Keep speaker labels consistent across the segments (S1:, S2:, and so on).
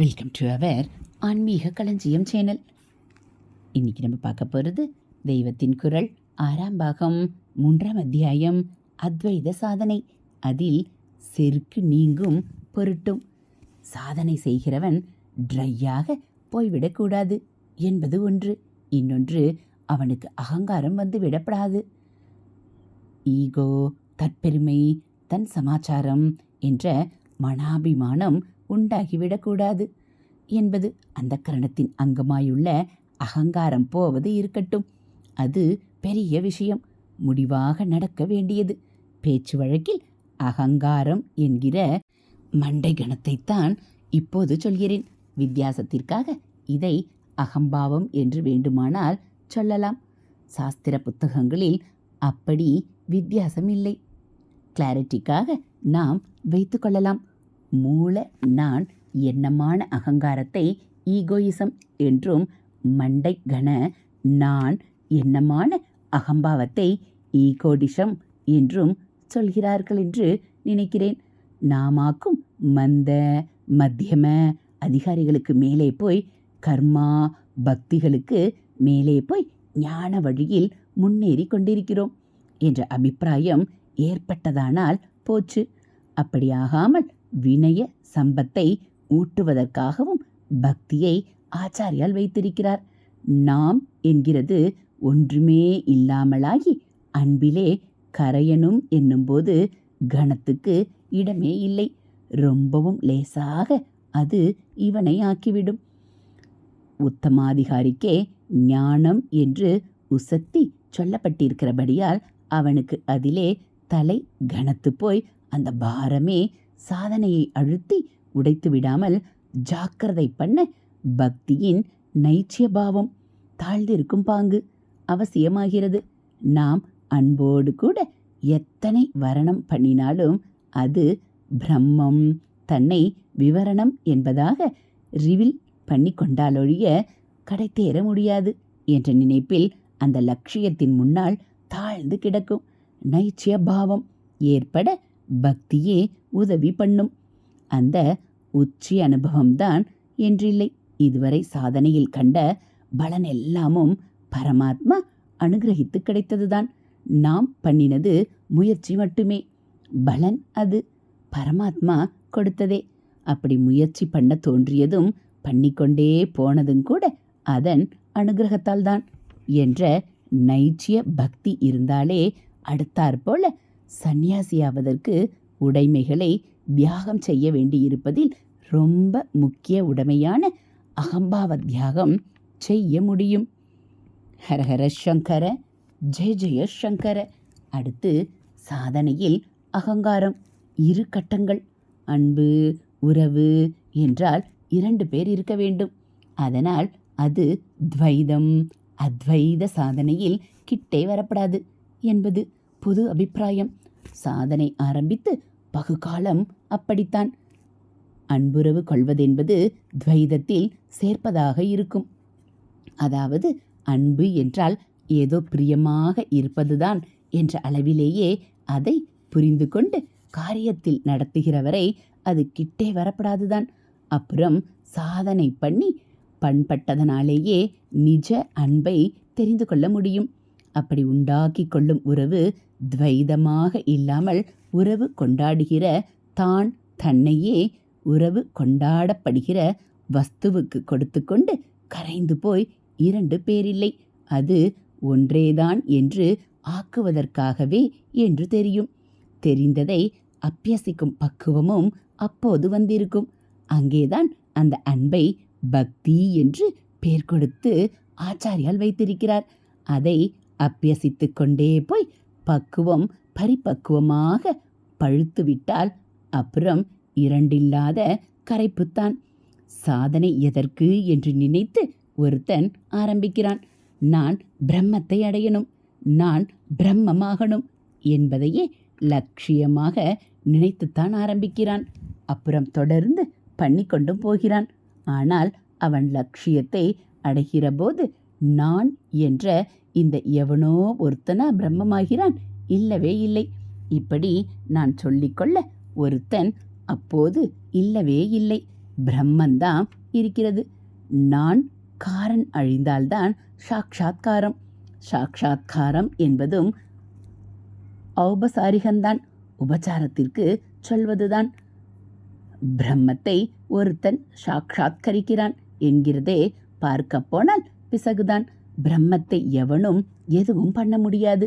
S1: Welcome to our ஆன்மீக களஞ்சியம் channel. இன்னைக்கு நம்ம பார்க்க போகிறது தெய்வத்தின் குரல் 6ஆம் பாகம் 3ஆம் அத்தியாயம் அத்வைத சாதனை. அதில் செருக்கு நீங்கும் பொருட்டும். சாதனை செய்கிறவன் ட்ரையாக போய்விடக்கூடாது என்பது ஒன்று. இன்னொன்று, அவனுக்கு அகங்காரம் வந்து விடப்படாது. ஈகோ, தற்பெருமை, தன் சமாச்சாரம் என்ற மனாபிமானம் உண்டாகிவிடக்கூடாது என்பது. அந்த கரணத்தின் அங்கமாயுள்ள அகங்காரம் போவது இருக்கட்டும், அது பெரிய விஷயம், முடிவாக நடக்க வேண்டியது. பேச்சு வழக்கில் அகங்காரம் என்கிற மண்டை கணத்தைத்தான் இப்போது சொல்கிறேன். வித்தியாசத்திற்காக இதை அகம்பாவம் என்று வேண்டுமானால் சொல்லலாம். சாஸ்திர புத்தகங்களில் அப்படி வித்தியாசம் இல்லை. கிளாரிட்டிக்காக நாம் வைத்து கொள்ளலாம். மூல நான் எண்ணமான அகங்காரத்தை ஈகோயிசம் என்றும், மண்டை கண நான் எண்ணமான அகம்பாவத்தை ஈகோடிஷம் என்றும் சொல்கிறார்கள் என்று நினைக்கிறேன். நாமாக்கும் மந்த மத்தியம அதிகாரிகளுக்கு மேலே போய், கர்மா பக்திகளுக்கு மேலே போய் ஞான வழியில் முன்னேறி கொண்டிருக்கிறோம் என்ற அபிப்பிராயம் ஏற்பட்டதானால் போச்சு. அப்படியாகாமல் வினய சம்பத்தை ஊட்டுவதற்காகவும் பக்தியை ஆச்சாரியால் வைத்திருக்கிறார். நாம் என்கிறது ஒன்றுமே இல்லாமலாகி அன்பிலே கரையணும் என்னும்போது கணத்துக்கு இடமே இல்லை. ரொம்பவும் லேசாக அது இவனை ஆக்கிவிடும். உத்தமாதிகாரிக்கே ஞானம் என்று உசத்தி சொல்லப்பட்டிருக்கிறபடியால் அவனுக்கு அதிலே தலை கனத்து போய் அந்த பாரமே சாதனையை அழுத்தி உடைத்து விடாமல் ஜாக்கிரதை பண்ண பக்தியின் நைச்சியபாவம் தாழ்ந்திருக்கும் பாங்கு அவசியமாகிறது. நாம் அன்போடு கூட எத்தனை வரணம் பண்ணினாலும் அது பிரம்மம் தன்னை விவரணம் என்பதாக ரிவில் பண்ணி கொண்டாலொழிய கடை தேர முடியாது என்ற நினைப்பில் அந்த லட்சியத்தின் முன்னால் தாழ்ந்து கிடக்கும். நைச்சிய பாவம் ஏற்பட பக்தியே உதவி பண்ணும். அந்த உச்சி அனுபவம்தான் என்றில்லை. இதுவரை சாதனையில் கண்ட பலன் எல்லாமும் பரமாத்மா அனுகிரகித்து கிடைத்ததுதான். நாம் பண்ணினது முயற்சி மட்டுமே. பலன் அது பரமாத்மா கொடுத்ததே. அப்படி முயற்சி பண்ண தோன்றியதும் பண்ணிக்கொண்டே போனதும் கூட அதன் அனுகிரகத்தால் தான் என்ற நைச்சிய பக்தி இருந்தாலே அடுத்தாற்போல சந்நியாசியாவதற்கு உடைமைகளை தியாகம் செய்ய வேண்டியிருப்பதில் ரொம்ப முக்கிய உடைமையான அகம்பாவ தியாகம் செய்ய முடியும். ஹரஹர சங்கர, ஜெய ஜெய சங்கர. அடுத்து சாதனையில் அகங்காரம். இரு கட்டங்கள். அன்பு உறவு என்றால் 2 பேர் இருக்க வேண்டும். அதனால் அது துவைதம். அத்வைத சாதனையில் கிட்டே வரப்படாது என்பது பொது அபிப்பிராயம். சாதனை ஆரம்பித்து பகுகாலம் அப்படித்தான். அன்புறவு கொள்வதென்பது துவைதத்தில் சேர்ப்பதாக இருக்கும். அதாவது அன்பு என்றால் ஏதோ பிரியமாக இருப்பதுதான் என்ற அளவிலேயே அதை புரிந்து கொண்டு காரியத்தில் நடத்துகிறவரை அது கிட்டே வரப்படாதுதான். அப்புறம் சாதனை பண்ணி பண்பட்டதனாலேயே நிஜ அன்பை தெரிந்து கொள்ள முடியும். அப்படி உண்டாக்கி கொள்ளும் உறவு துவைதமாக இல்லாமல் உறவு கொண்டாடுகிற தான் தன்னையே உறவு கொண்டாடப்படுகிற வஸ்துவுக்கு கொடுத்து கொண்டு கரைந்து போய் 2 பேரில்லை, அது ஒன்றேதான் என்று ஆக்குவதற்காகவே என்று தெரியும். தெரிந்ததை அபியசிக்கும் பக்குவமும் அப்போது வந்திருக்கும். அங்கேதான் அந்த அன்பை பக்தி என்று பெயர் கொடுத்து ஆச்சாரியால் வைத்திருக்கிறார். அதை அபியசித்து கொண்டே போய் பக்குவம் பரிபக்குவமாக பழுத்து விட்டால் அப்புறம் இரண்டில்லாத கரைப்புத்தான். சாதனை எதற்கு என்று நினைத்து ஒருத்தன் ஆரம்பிக்கிறான். நான் பிரம்மத்தை அடையணும், நான் பிரம்மமாகணும் என்பதையே லட்சியமாக நினைத்துத்தான் ஆரம்பிக்கிறான். அப்புறம் தொடர்ந்து பண்ணி கொண்டும் போகிறான். ஆனால் அவன் லட்சியத்தை அடைகிற போது நான் என்ற இந்த எவனோ ஒருத்தனா பிரம்மமாகிறான்? இல்லவே இல்லை. இப்படி நான் சொல்லிக்கொள்ள ஒருத்தன் அப்போது இல்லவே இல்லை. பிரம்மந்தான் இருக்கிறது. நான் காரன் அழிந்தால்தான் சாட்சாத்காரம். சாட்சாத்காரம் என்பதும் ஔபசாரிகந்தான், உபச்சாரத்திற்கு சொல்வதுதான். பிரம்மத்தை ஒருத்தன் சாட்சாத்கரிக்கிறான் என்கிறதே பார்க்க போனால் பிசகுதான். பிரம்மத்தை எவனும் எதுவும் பண்ண முடியாது.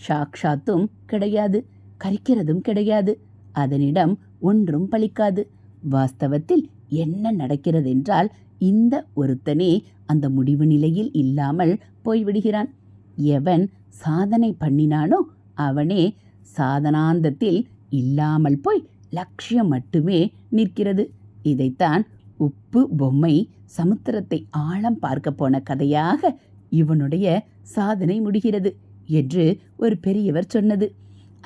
S1: சாட்சாத்தும் கிடையாது, கரிக்கிறதும் கிடையாது. அதனிடம் ஒன்றும் பலிக்காது. வாஸ்தவத்தில் என்ன நடக்கிறது என்றால், இந்த ஒருத்தனே அந்த முடிவு நிலையில் இல்லாமல் போய்விடுகிறான். எவன் சாதனை பண்ணினானோ அவனே சாதனாந்தத்தில் இல்லாமல் போய் லட்சியம் மட்டுமே நிற்கிறது. இதைத்தான் உப்பு பொம்மை சமுத்திரத்தை ஆழம் பார்க்க போன கதையாக இவனுடைய சாதனை முடிகிறது என்று ஒரு பெரியவர் சொன்னது.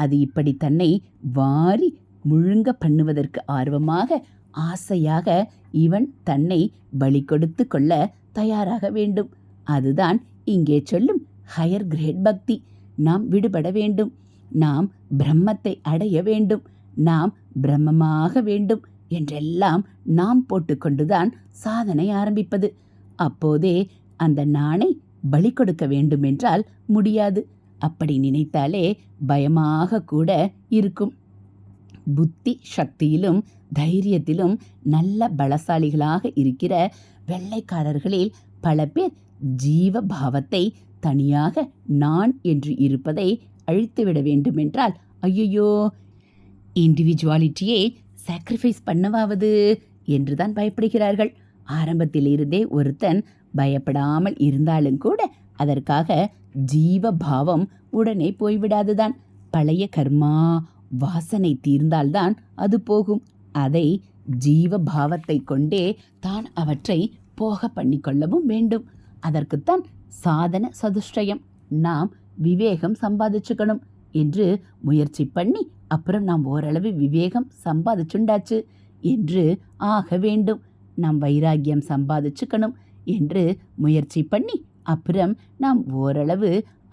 S1: அது இப்படி தன்னை வாரி முழுங்க பண்ணுவதற்கு ஆர்வமாக, ஆசையாக இவன் தன்னை பலி கொடுத்து கொள்ள தயாராக வேண்டும். அதுதான் இங்கே சொல்லும் ஹையர் கிரேட் பக்தி. நாம் விடுபட வேண்டும், நாம் பிரம்மத்தை அடைய வேண்டும், நாம் பிரம்மமாக வேண்டும் என்றெல்லாம் நாம் போட்டுக்கொண்டுதான் சாதனை ஆரம்பிப்பது. அப்போதே அந்த நாணை பலி கொடுக்க வேண்டும் என்றால் முடியாது. அப்படி நினைத்தாலே பயமாக கூட இருக்கும். புத்தி சக்தியிலும் தைரியத்திலும் நல்ல பலசாலிகளாக இருக்கிற வெள்ளைக்காரர்களில் பல பேர் ஜீவ பாவத்தை தனியாக நான் என்று இருப்பதை அழித்துவிட வேண்டுமென்றால், ஐயோ இண்டிவிஜுவாலிட்டியை சாக்ரிஃபைஸ் பண்ணவாவது என்றுதான் பயப்படுகிறார்கள். ஆரம்பத்திலிருந்தே ஒருத்தன் பயப்படாமல் இருந்தாலும் கூட அதற்காக ஜீவ பாவம் உடனே போய்விடாதுதான். பழைய கர்மா வாசனை தீர்ந்தால்தான் அது போகும். அதை ஜீவ பாவத்தை கொண்டே தான் அவற்றை போக பண்ணிக்கொள்ளவும் வேண்டும். அதற்குத்தான் சாதன சதுஷ்டயம். நாம் விவேகம் சம்பாதிச்சுக்கணும் என்று முயற்சி பண்ணி அப்புறம் நாம் ஓரளவு விவேகம் சம்பாதிச்சுண்டாச்சு என்று ஆக வேண்டும். நாம் வைராக்கியம் சம்பாதிச்சுக்கணும் என்று முயற்சி பண்ணி அப்புறம் நாம் ஓரளவு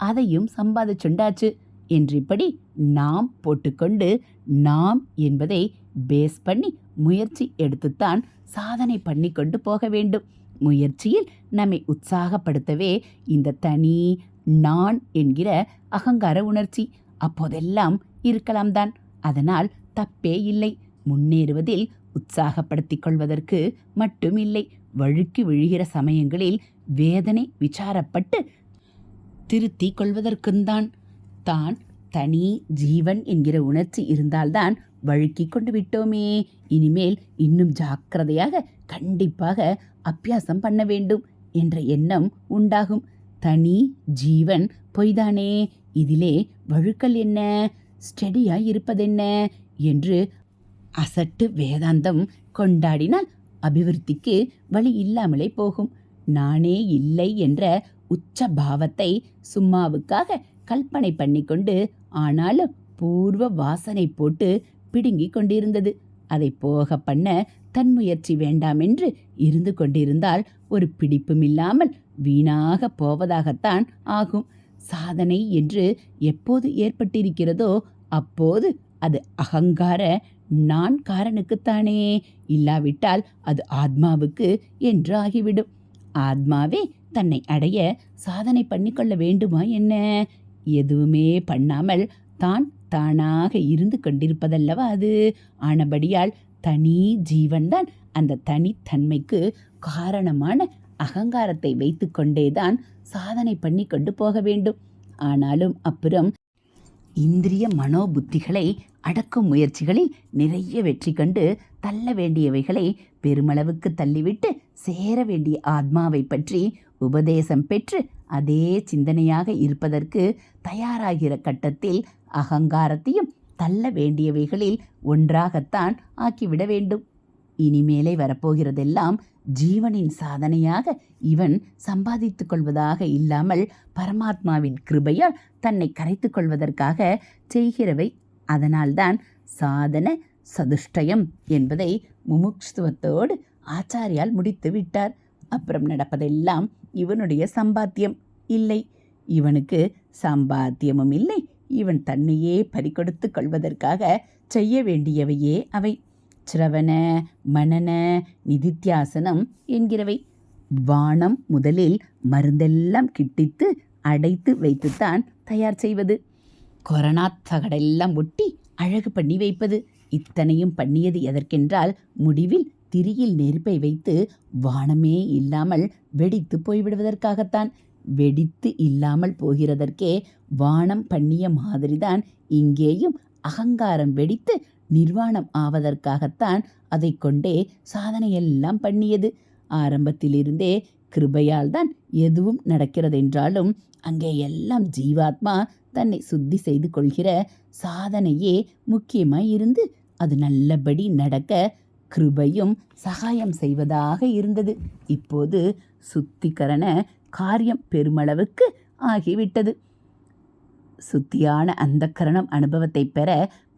S1: அதையும் சம்பாதிச்சுண்டாச்சு என்று இப்படி நாம் போட்டுக்கொண்டு நாம் என்பதை பேஸ் பண்ணி முயற்சி எடுத்துத்தான் சாதனை பண்ணி கொண்டு போக வேண்டும். முயற்சியில் நம்மை உற்சாகப்படுத்தவே இந்த தனி நான் என்கிற அகங்கார உணர்ச்சி அப்போதெல்லாம் இருக்கலாம் தான். அதனால் தப்பே இல்லை. முன்னேறுவதில் உற்சாகப்படுத்திக் கொள்வதற்கு மட்டும் இல்லை, வழுக்கி விழுகிற சமயங்களில் வேதனை விசாரப்பட்டு திருத்தி கொள்வதற்குந்தான். தான் தனி ஜீவன் என்கிற உணர்ச்சி இருந்தால்தான் வழுக்கி கொண்டு விட்டோமே, இனிமேல் இன்னும் ஜாக்கிரதையாக கண்டிப்பாக அபியாசம் பண்ண வேண்டும் என்ற எண்ணம் உண்டாகும். தனி ஜீவன் பொய்தானே, இதிலே வழுக்கல் என்ன, ஸ்டெடியாய் இருப்பதென்ன என்று அசட்டு வேதாந்தம் கொண்டாடினால் அபிவிருத்திக்கு வழி இல்லாமலே போகும். நானே இல்லை என்ற உச்ச பாவத்தை சும்மாவுக்காக கல்பனை பண்ணிக்கொண்டு, ஆனாலும் பூர்வ வாசனை போட்டு பிடுங்கி கொண்டிருந்தது. அதை போக பண்ண தன் முயற்சி வேண்டாமென்று இருந்து கொண்டிருந்தால் ஒரு பிடிப்பும் இல்லாமல் வீணாக போவதாகத்தான் ஆகும். சாதனை என்று எப்போது ஏற்பட்டிருக்கிறதோ அப்போது அது அகங்கார நான் காரனுக்குத்தானே, இல்லாவிட்டால் அது ஆத்மாவுக்கு என்று ஆகிவிடும். ஆத்மாவே தன்னை அடைய சாதனை பண்ணிக்கொள்ள வேண்டுமா என்ன? எதுவுமே பண்ணாமல் தான் தானாக இருந்து கொண்டிருப்பதல்லவா அது. ஆனபடியால் தனி ஜீவன்தான் அந்த தனித்தன்மைக்கு காரணமான அகங்காரத்தை வைத்து கொண்டேதான் சாதனை பண்ணி கொண்டு போக வேண்டும். ஆனாலும் அப்புறம் இந்திரிய மனோபுத்திகளை அடக்கும் முயற்சிகளில் நிறைய வெற்றி கண்டு தள்ள வேண்டியவைகளை பெருமளவுக்கு தள்ளிவிட்டு சேர வேண்டிய ஆத்மாவை பற்றி உபதேசம் பெற்று அதே சிந்தனையாக இருப்பதற்கு தயாராகிற கட்டத்தில் அகங்காரத்தையும் தள்ள வேண்டியவைகளில் ஒன்றாகத்தான் ஆக்கிவிட வேண்டும். இனிமேலே வரப்போகிறதெல்லாம் ஜீவனின் சாதனையாக இவன் சம்பாதித்து கொள்வதாக இல்லாமல் பரமாத்மாவின் கிருபையால் தன்னை கரைத்து கொள்வதற்காக செய்கிறவை. அதனால்தான் சாதன சதுஷ்டயம் என்பதை முமுட்சுவத்தோடு ஆச்சாரியால் முடித்து விட்டார். அப்புறம் நடப்பதெல்லாம் இவனுடைய சம்பாத்தியம் இல்லை. இவனுக்கு சம்பாத்தியமும் இல்லை. இவன் தன்னையே பறிகொடுத்து கொள்வதற்காக செய்ய வேண்டியவையே அவை. சிரவண, மனன, நிதித்தியாசனம் என்கிறவை. வானம் முதலில் மருந்தெல்லாம் கிட்டித்து அடைத்து வைத்துத்தான் தயார் செய்வது. கொரோனா தகடெல்லாம் ஒட்டி அழகு பண்ணி வைப்பது. இத்தனையும் பண்ணியது எதற்கென்றால் முடிவில் திரியில் நெருப்பை வைத்து வானமே இல்லாமல் வெடித்து போய்விடுவதற்காகத்தான். வெடித்து இல்லாமல் போகிறதற்கே வானம் பண்ணிய மாதிரிதான் இங்கேயும் அகங்காரம் வெடித்து நிர்வாணம் ஆவதற்காகத்தான் அதை கொண்டே சாதனையெல்லாம் பண்ணியது. ஆரம்பத்திலிருந்தே கிருபையால் தான் எதுவும் நடக்கிறதென்றாலும் அங்கே எல்லாம் ஜீவாத்மா தன்னை சுத்தி செய்து கொள்கிற சாதனையே முக்கியமாய் இருந்து அது நல்லபடி நடக்க கிருபையும் சகாயம் செய்வதாக இருந்தது. இப்போது சுத்திகரண காரியம் பெருமளவுக்கு ஆகிவிட்டது. சுத்தியான அந்த கரணம் அனுபவத்தை பெற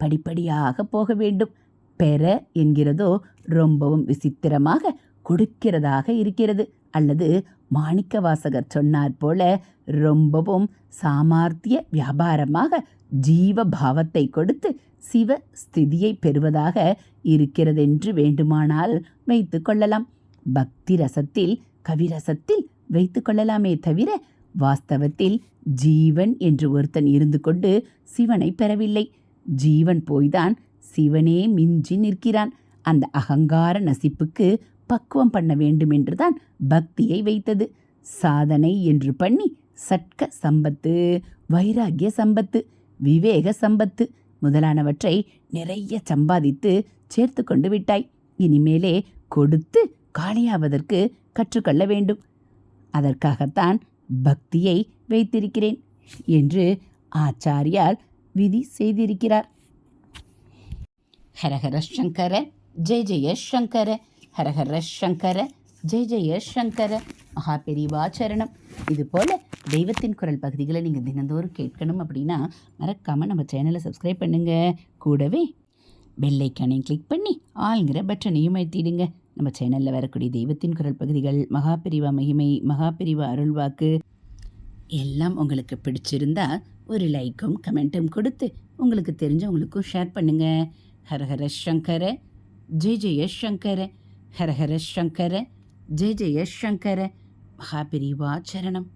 S1: படிப்படியாக போக வேண்டும். பெற என்கிறதோ ரொம்பவும் விசித்திரமாக கொடுக்கிறதாக இருக்கிறது. அல்லது மாணிக்க வாசகர் சொன்னார் போல ரொம்பவும் சாமர்த்திய வியாபாரமாக ஜீவ பாவத்தை கொடுத்து சிவ ஸ்திதியை பெறுவதாக இருக்கிறதென்று வேண்டுமானால் வைத்து கொள்ளலாம். பக்தி ரசத்தில் கவிரசத்தில் வைத்து கொள்ளலாமே தவிர வாஸ்தவத்தில் ஜீவன் என்று ஒருத்தன் இருந்து கொண்டு சிவனை பெறவில்லை. ஜீவன் போய்தான் சிவனே மிஞ்சி நிற்கிறான். அந்த அகங்கார நசிப்புக்கு பக்குவம் பண்ண வேண்டுமென்றுதான் பக்தியை வைத்தது. சாதனை என்று பண்ணி சட்க சம்பத்து, வைராகிய சம்பத்து, விவேக சம்பத்து முதலானவற்றை நிறைய சம்பாதித்து சேர்த்து கொண்டு விட்டாய். இனிமேலே கொடுத்து காலியாவதற்கு கற்றுக்கொள்ள வேண்டும். அதற்காகத்தான் பக்தியை வைத்திருக்கிறேன் என்று ஆச்சாரியால் விதி செய்திருக்கிறார். ஹரஹர சங்கர ஜெய ஜெய சங்கர, ஹரஹர சங்கர ஜெய ஜெய சங்கர. மகாபெரிவாச்சரணம். இதுபோல் தெய்வத்தின் குரல் பகுதிகளை நீங்கள் தினந்தோறும் கேட்கணும் அப்படின்னா மறக்காமல் நம்ம சேனலை சப்ஸ்கிரைப் பண்ணுங்கள். கூடவே பெல்லைக்கானையும் கிளிக் பண்ணி ஆளுங்கிற பட்டனையும் அழுத்திடுங்க. நம்ம சேனலில் வரக்கூடிய தெய்வத்தின் குரல் பகுதிகள், மகாபெரிவா மகிமை, மகாபெரிவா அருள்வாக்கு எல்லாம் உங்களுக்கு பிடிச்சிருந்தா ஒரு லைக்கும் கமெண்ட்டும் கொடுத்து உங்களுக்கு தெரிஞ்சவங்களுக்கும் ஷேர் பண்ணுங்கள். ஹரஹர சங்கர ஜெய ஜெய சங்கர, ஹரஹர சங்கர ஜெய ஜெய சங்கர. மகாபெரிவா சரணம்.